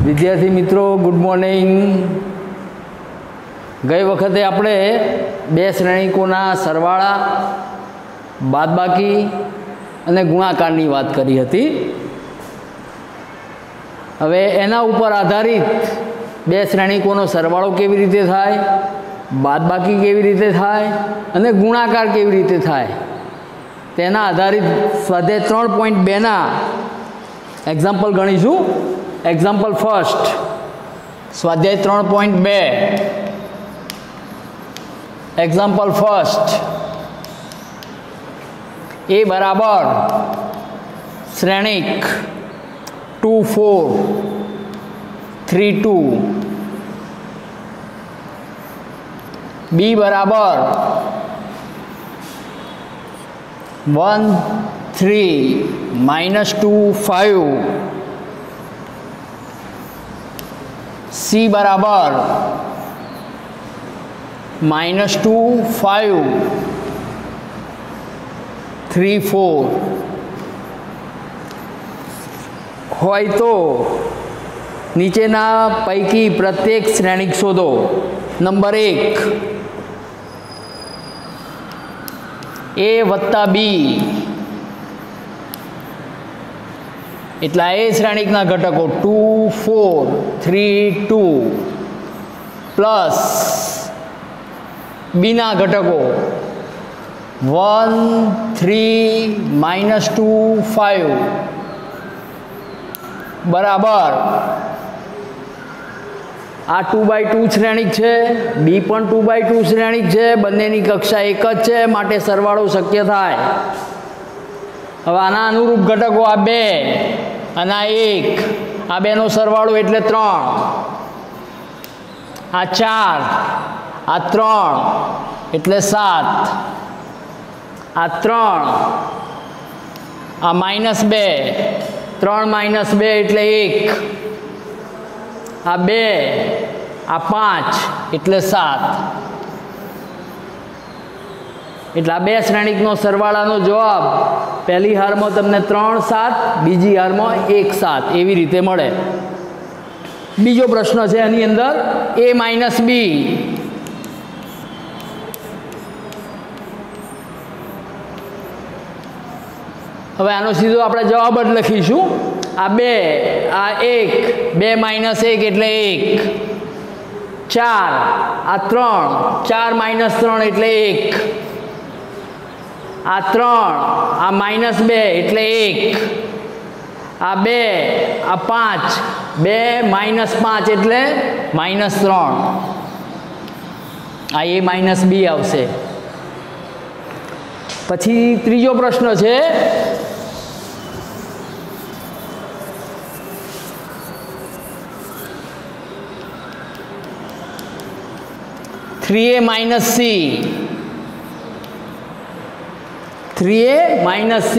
વિદ્યાર્થી મિત્રો good morning. ગઈ વખતે આપણે બે શ્રેણિકોના સરવાળા, બાદબાકી અને ગુણાકારની વાત કરી હતી। હવે એના ઉપર આધારિત બે શ્રેણિકોનો સરવાળો કેવી રીતે થાય, બાદબાકી કેવી રીતે થાય અને ગુણાકાર કેવી રીતે થાય તેના આધારિત સ્વાધ્યાય 3.2ના એક્ઝામ્પલ ગણીશું। एग्जाम्पल फर्स्ट स्वाध्याय 3.2 एग्जाम्पल फर्स्ट ए बराबर श्रेणिक 2 4 3 2, बी बराबर 1 3 -2 5, सी बराबर -2 5 3 4 હોય તો નીચેના પૈકી પ્રત્યેક શ્રેણિક શોધો। નંબર 1 ए वत्ता बी એટલા એ શ્રેણિકના ઘટકો 2 4 3 2 પ્લસ બીના ઘટકો 1 3 -2 5 બરાબર આ 2/2 શ્રેણિક છે, બી પણ 2/2 શ્રેણિક છે, બંનેની કક્ષા એક જ છે, માટે સરવાળો શક્ય થાય। હવે આના અનુરૂપ ઘટકો આ 2 અને આ 1, આ બેનો સરવાળો એટલે 3, આ 4, આ 3 એટલે 7, આ 3, આ -2, 3 - 2 એટલે 1, આ 2, આ 5 એટલે 7। એટલે આ બે શ્રેણિકનો સરવાળાનો જવાબ પહેલી હારમાં તમને 3 7, બીજી હારમાં 1 7 એવી રીતે મળે। બીજો પ્રશ્ન છે એની અંદર a - b, હવે આનો સીધો આપણે જવાબ જ લખીશું। આ 2, આ 1, 2 - 1 એટલે 1, 4, આ 3, 4 - 3 એટલે 1, આ 3, આ -2 એટલે 1, આ 2, આ 5, 2 - 5 એટલે -3, આ a - b આવશે। પછી ત્રીજો પ્રશ્ન છે -3a - c, 3a - c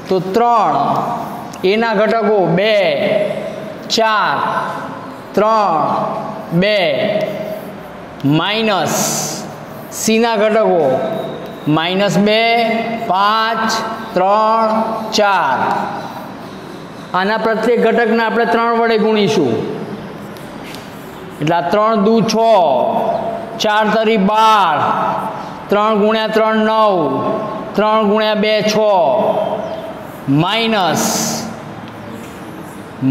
તો 3 એના ઘટકો 2 4 3 2 માઇનસ સીના ઘટકો -2 5 3 4, આના પ્રત્યેક ઘટકને આપણે 3 વડે ગુણીશું એટલે 3 દુ 6, 4 તરી 12, 3 × 3 9, 3 × 2 6, માઇનસ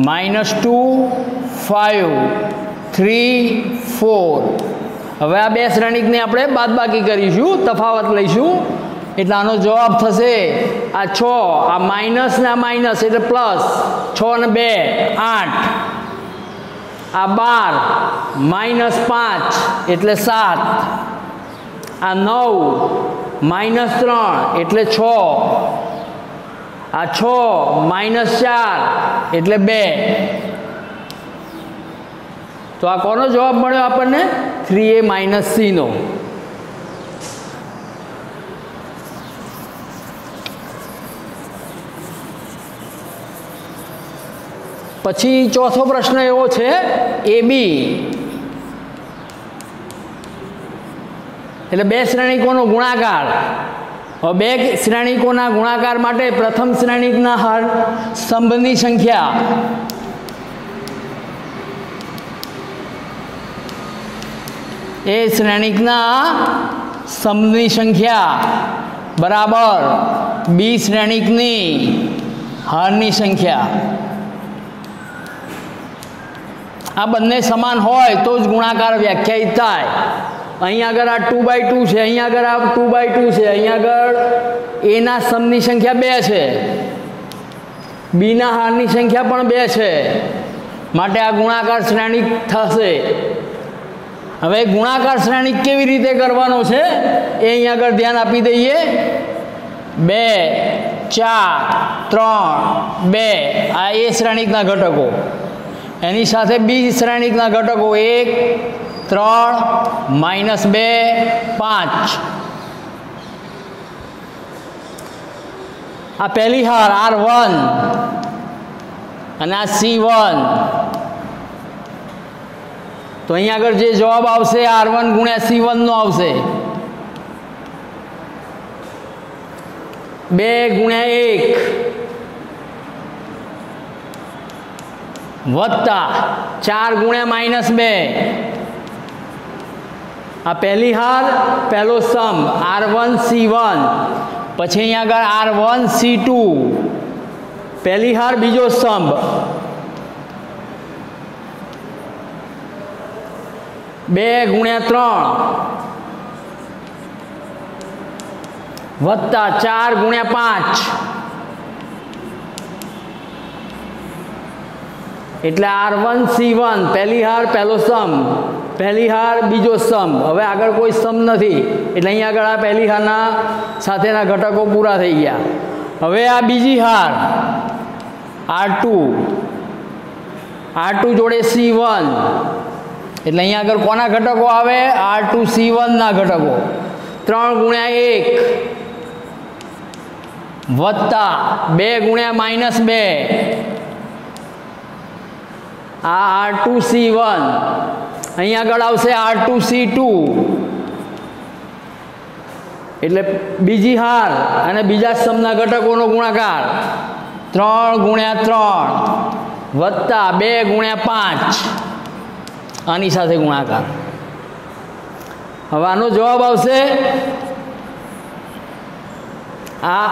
-2 5 3 4। હવે આ બે શ્રેણિકને આપણે બાદબાકી કરીશું, તફાવત લઈશું એટલે આનો જવાબ થશે આ 6, આ માઇનસ ને આ માઇનસ એટલે પ્લસ, 6 અને 2 8, આ 12 -5 એટલે 7, આ 9 -3 એટલે 6, આ 6 -4 એટલે 2। તો આ કોનો જવાબ મળ્યો આપણને? 3a - c નો। પછી ચોથો પ્રશ્ન એવો છે ab, એટલે બે શ્રેણિકોનો ગુણાકાર। હવે બે શ્રેણિકોના ગુણાકાર માટે પ્રથમ શ્રેણિકના સ્તંભની સંખ્યા એ શ્રેણિકના સમની સંખ્યા બરાબર બી શ્રેણિકની હારની સંખ્યા. આ બંને સમાન હોય તો જ ગુણાકાર વ્યાખ્યાયિત થાય. અહીંયા આગળ આ 2/2 છે, અહીંયા આગળ આ 2/2 છે, અહીંયા આગળ એના સમની સંખ્યા 2 છે, બીના હારની સંખ્યા પણ 2 છે, માટે આ ગુણાકાર શ્રેણિક થશે. હવે ગુણાકાર શ્રેણિક કેવી રીતે કરવાનો છે એ અહીંયા આગળ ધ્યાન આપી દઈએ. 2 4 3 2 આ એ શ્રેણિકના ઘટકો, એની સાથે બી શ્રેણિકના ઘટકો 1 3 -2 5. આ પહેલી હાર R1 અને આ C1. તો અહીંયા આગળ જે જવાબ આવશે R1 ગુણ્યા C1 નો આવશે. 2 ગુણ્યા 1 વત્તા 4 ગુણ્યા -2. આ પહેલી હાર પહેલો સ્તંભ R1 C1, પછી અહીંયા આગળ R1 C2 પહેલી હાર બીજો સ્તંભ, 2 ગુણ્યા 3 વત્તા 4 ગુણ્યા 5 એટલે R1 C1 પહેલી હાર પહેલો સ્તંભ, પહેલી હાર બીજો સ્તંભ. હવે આગળ કોઈ સ્તંભ નથી એટલે અહીંયા આગળ આ પહેલી હારના સાથેના ઘટકો પૂરા થઈ ગયા. હવે આ બીજી હાર R2 જોડે C1 એટલે અહીંયા આગળ કોના ઘટકો આવે? R2 C1 ના ઘટકો. 3 ગુણ્યા 1 વત્તા 2 ગુણ્યા -2 આ R2 C1. અહીંયા આગળ આવશે R2 C2 એટલે બીજી હાર અને બીજા સ્તંભના ઘટકોનો ગુણાકાર 3 ગુણ્યા 3 વત્તા 2 ગુણ્યા 5 આની સાથે ગુણાકાર. હવે આનો જવાબ આવશે આ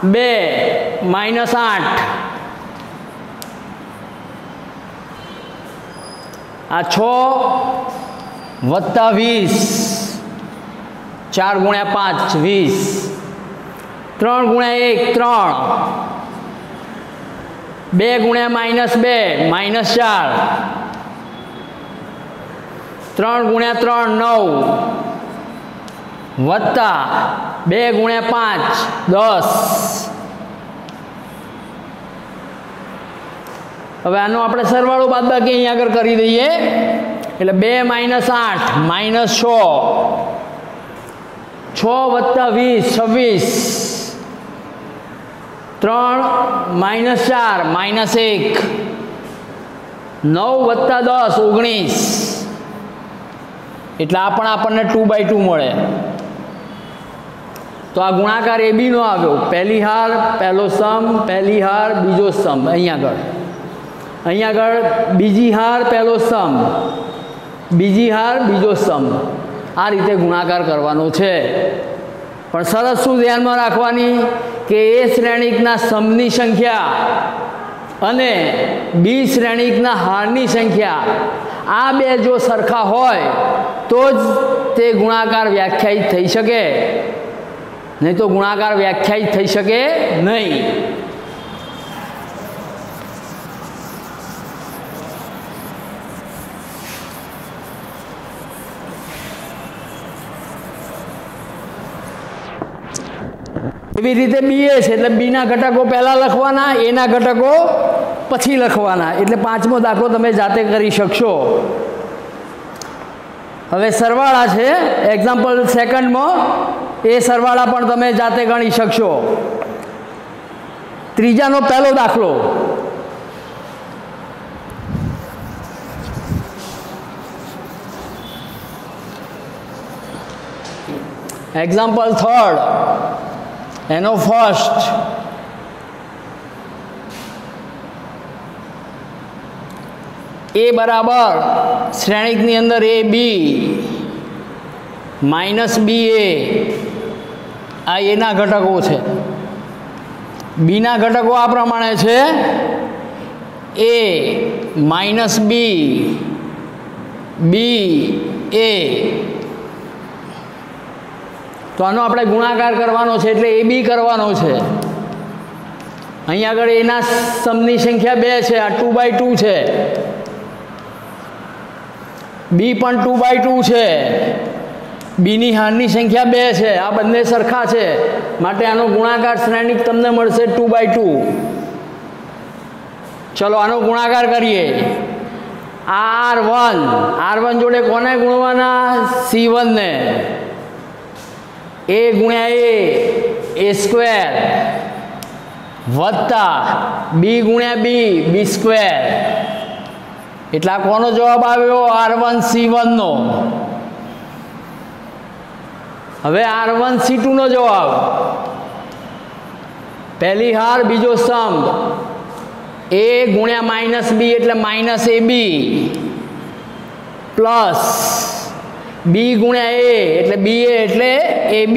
2 -8 આ 6 વત્તા 20 4 ગુણ્યા 5 20 3 ગુણ્યા 1 3 2 ગુણ્યા -2 -4 3 ગુણ્યા 3 9 વત્તા 2 ગુણ્યા 5 10. હવે આનો આપણે સરવાળો બાદબાકી અહીંયા આગળ કરી દઈએ એટલે 2 -8 -6 વત્તા 20 26 3 -4 -1 9 વત્તા 10 19 એટલે આ પણ આપણને 2/2 મળે. તો આ ગુણાકાર એ બી નો આવ્યો. પહેલી હાર પહેલો સ્તંભ, પહેલી હાર બીજો સ્તંભ, અહીંયા આગળ બીજી હાર પહેલો સ્તંભ, બીજી હાર બીજો સ્તંભ. આ રીતે ગુણાકાર કરવાનો છે. પણ સરસ શું ધ્યાનમાં રાખવાની કે એ શ્રેણિકના સ્તંભની સંખ્યા અને બી શ્રેણિકના હારની સંખ્યા આ બે જો સરખા હોય તો જ તે ગુણાકાર વ્યાખ્યાયિત થઈ શકે, નહીં તો ગુણાકાર વ્યાખ્યાયિત થઈ શકે નહીં. એવી રીતે બી એ છે એટલે બીના ઘટકો પહેલાં લખવાના, એના ઘટકો પછી લખવાના. એટલે 5મો દાખલો તમે જાતે કરી શકશો. હવે સરવાળા છે એક્ઝામ્પલ સેકન્ડમાં, એ સરવાળા પણ તમે જાતે ગણી શકશો. ત્રીજાનો પહેલો દાખલો એક્ઝામ્પલ થર્ડ એનો ફર્સ્ટ એ બરાબર શ્રેણિકની અંદર એ બી માઇનસ બી એ, આ એના ઘટકો છે. બીના ઘટકો આ પ્રમાણે છે, એ માઇનસ બી, બી એ. તો આનો આપણે ગુણાકાર કરવાનો છે એટલે એ બી કરવાનો છે. અહીં આગળ એના સમની સંખ્યા 2 છે, આ 2/2 છે. બી પણ 2/2 છે. બીની હારની સંખ્યા 2 છે. આ બંને સરખા છે માટે આનો ગુણાકાર શ્રેણિક તમને મળશે 2/2. ચલો આનો ગુણાકાર કરીએ. R1 જોડે કોને ગુણવાના? C1 ને. a ગુણ્યા a સ્ક્વેર વત્તા b ગુણ્યા b સ્ક્વેર. એટલે આ કોનો જવાબ આવ્યો? R1 C1 નો. હવે R1 C2 નો જવાબ. પહેલી હાર બીજો સ્તંભ, a ગુણ્યા માઇનસ b એટલે માઇનસ ab પ્લસ b ગુણ્યા a એટલે ba એટલે ab.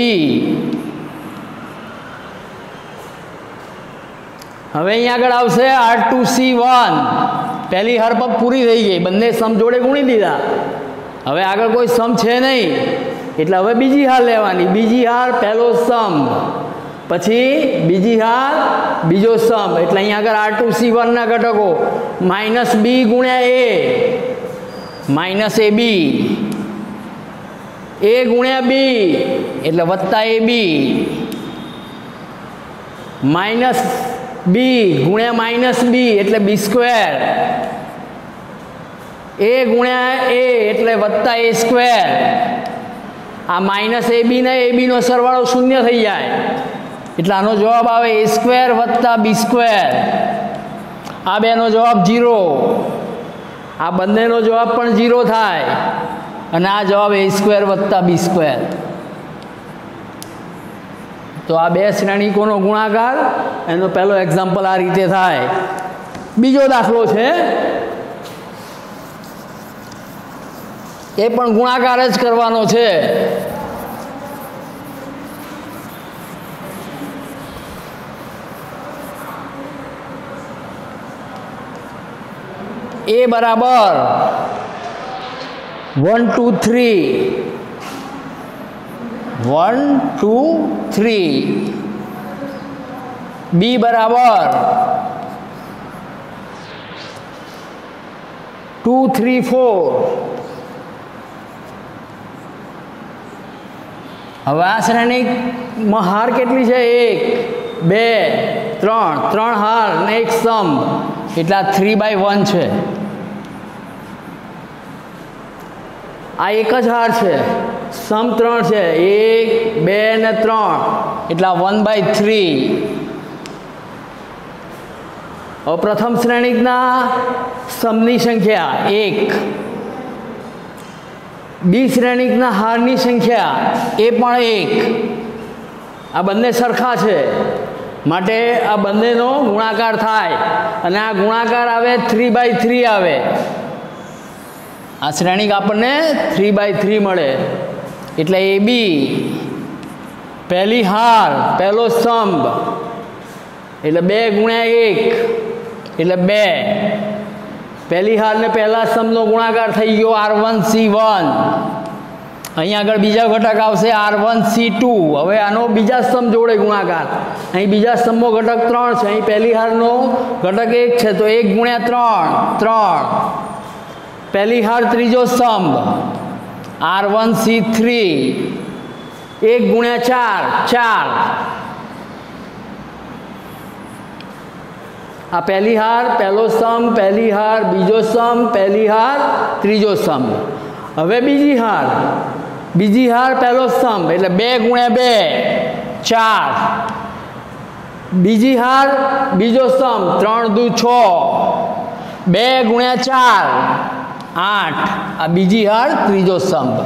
હવે અહીંયા આગળ આવશે R2 C1. પહેલી હાર પર પૂરી થઈ ગઈ, બંને સમ જોડે ગુણી દીધા. હવે આગળ કોઈ સમ છે નહીં એટલે હવે બીજી હાર લેવાની. બીજી હાર પહેલો સમ, પછી બીજી હાર બીજો સમ. એટલે અહીંયા આગળ R2 C1 ના ઘટકો માઇનસ બી ગુણ્યા a માઇનસ ab, a ગુણ્યા b એટલે વત્તા ab, માઇનસ બી ગુણ્યા માઇનસ બી એટલે બી સ્ક્વેર, a ગુણ્યા a એટલે વત્તા a સ્ક્વેર. આ માઇનસ ab ને ab નો સરવાળો શૂન્ય થઈ જાય એટલે આનો જવાબ આવે a સ્ક્વેર વત્તા બી સ્ક્વેર. આ બેનો જવાબ 0. આ બંનેનો જવાબ પણ 0 થાય અને આ જવાબ a સ્ક્વેર વત્તા બી સ્ક્વેર. તો આ બે શ્રેણિકોનો ગુણાકાર, એનો પહેલો એક્ઝામ્પલ આ રીતે થાય. બીજો દાખલો છે, એ પણ ગુણાકાર જ કરવાનો છે. a બરાબર 1 2 3 1 2 3, b બરાબર 2 3 4. હવે આ શ્રેણીમાં હાર કેટલી છે? 1 2 3, 3 હાર ને એક સમ એટલે આ 3/1 છે. આ એક જ હાર છે, સમ 3 છે, 1 2 ને 3 એટલે 1/3. હવે પ્રથમ શ્રેણિકના સમની સંખ્યા 1, બી શ્રેણિકના હારની સંખ્યા એ પણ 1. આ બંને સરખા છે માટે આ બંનેનો ગુણાકાર થાય અને આ ગુણાકાર આવે 3/3 આવે. આ શ્રેણિક આપણને 3/3 મળે. એટલે એ બી પહેલી હાર પહેલો સ્તંભ એટલે 2 ગુણ્યા 1 એટલે 2. પહેલી હાર ને પહેલા સ્તંભનો ગુણાકાર થઈ ગયો R1 C1. અહીં આગળ બીજા ઘટક આવશે R1 C2. હવે આનો બીજા સ્તંભ જોડે ગુણાકાર. અહીં બીજા સ્તંભનો ઘટક 3 છે, અહીં પહેલી હારનો ઘટક 1 છે તો 1 ગુણ્યા 3 3. પહેલી હાર ત્રીજો સ્તંભ R1 C3 1 ગુણ્યા 4 4. આ પહેલી હાર પહેલો સ્તંભ, પહેલી હાર બીજો સ્તંભ, પહેલી હાર ત્રીજો સ્તંભ. હવે બીજી હાર પહેલો સ્તંભ એટલે 2 ગુણ્યા 2 4. બીજી હાર બીજો સ્તંભ 3 દુ 6 2 ગુણ્યા 4 8. આ બીજી હાર ત્રીજો સ્તંભ.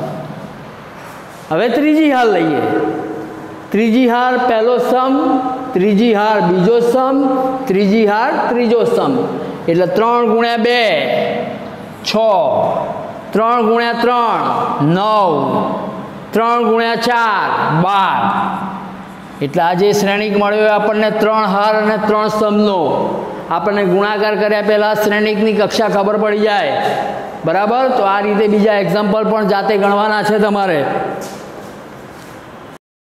હવે ત્રીજી હાર લઈએ. ત્રીજી હાર પહેલો સ્તંભ, ત્રીજી હાર બીજો સ્તંભ, ત્રીજી હાર ત્રીજો સ્તંભ એટલે 3 ગુણ્યા 2 6, 3 ગુણ્યા 3 9, 3 ગુણ્યા 4 12 એટલે આ જે શ્રેણિક મળ્યો એ આપણને 3 હાર અને 3 સ્તંભનો આપણને ગુણાકાર કર્યા પહેલાં શ્રેણિકની કક્ષા ખબર પડી જાય, બરાબર. તો આ રીતે બીજા એક્ઝામ્પલ પણ જાતે ગણવાના છે તમારે.